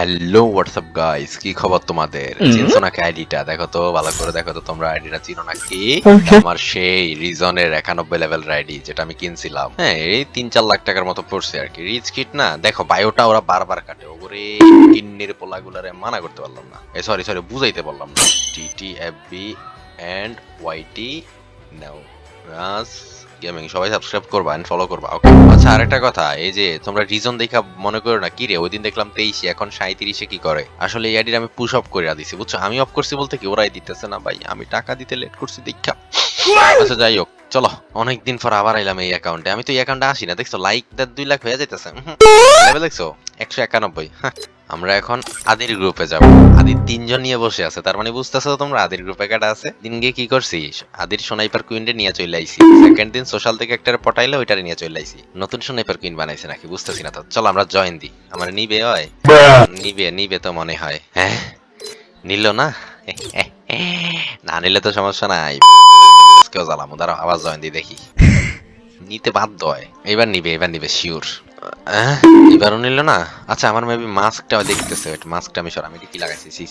Hello WhatsApp guys, কি খবর তোমাদের? চিনছো নাকি আইডিটা? দেখো তো, ভালো করে দেখো তো, তোমরা আইডিটা চিনো নাকি? আমার সেই রিজনের 91 লেভেল আইডি যেটা আমি কিনছিলাম। হ্যাঁ, এই 3-4 লাখ টাকার মতো পড়ছে আর কি। রিচ কিট না, দেখো বায়োটা ওরা বারবার কাটে। ওরে কিন্নির পোলাগুলারে মানা করতে পারলাম না, সরি বুঝাইতে পারলাম না। TTFB এন্ড YT নাও রাস গেমিং সবাই সাবস্ক্রাইব করবা এন্ড ফলো করবা, ওকে? আচ্ছা, আরেকটা কথা, এই যে তোমরা রিজন দেখা মনে করো না কি রে, ওই দিন দেখলাম 23 এখন 37 কি করে। আসলে এই আইডির আমি পুশ অফ করে দিছি, বুঝছো? আমি অফ করছি বলতে কি ওরাই দিতেছে না ভাই, আমি টাকা দিতে লেট করছি দেখা। আচ্ছা যাই হোক, চলো, অনেকদিন পর আবার আইলাম এই অ্যাকাউন্টে। আমি তো এই অ্যাকাউন্টে আসি না, দেখছো লাইক 2 লাখ হয়ে যাইতেছে। লেভেল দেখছো 191। আমরা এখন আদির গ্রুপে যাব। আদির 3 জন নিয়ে বসে আছে, তার মানে বুঝতেছো তোমরা আদির গ্রুপে কাটা আছে। দিন গিয়ে কি করছিস, আদির স্নাইপার কুইনরে নিয়ে চলে আইছি। সেকেন্ড দিন সোশ্যাল থেকে একটা পটাইলে ওইটারে নিয়ে চলে আইছি। নতুন স্নাইপার কুইন বানাইছে নাকি বুঝতেছি না তো। চলো আমরা জয়েন দিই। আমার নিবে হয়, নিবে তো মনে হয়। হ্যাঁ, নিল না? না নিলে তো সমস্যা নাই, কেউ জ্বালাম। দাঁড়াও আবার জয়েন দিই, দেখি নিতে বাধ্য হয়। এবার নিবে শিওর। এবারও নিল না। আচ্ছা, আমার মেবি মাস্কটা দেখতেছে, মাস্কটা আমি সরাম, কি লাগাইছি। সি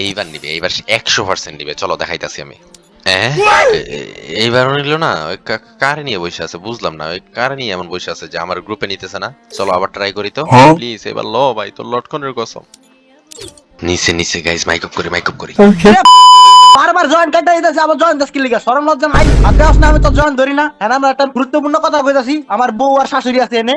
এইবার নিবে, এইবার 100% নিবে। চলো দেখাইতাছি আমি। এইবারও নিল না। ওই কারে নিয়ে বসে আছে বুঝলাম না, ওই কারে নিয়ে এমন বসে আছে যে আমার গ্রুপে নিতেছে না। চলো আবার ট্রাই করি তো, প্লিজ এবার লো ভাই, তোর লটকনের কসম। নিচে গাইস, মাইক আপ করি। বারবার জয়েন কাটা দিতেছে, আবার জয়েন দাস কি লিগা? শরম লজ্জা নাই? হাতে আস না, আমি তো জয়েন ধরি না। হ্যাঁ, আমরা একটা গুরুত্বপূর্ণ কথা কইতাছি। আমার বউ আর শাশুড়ি আছে এনে।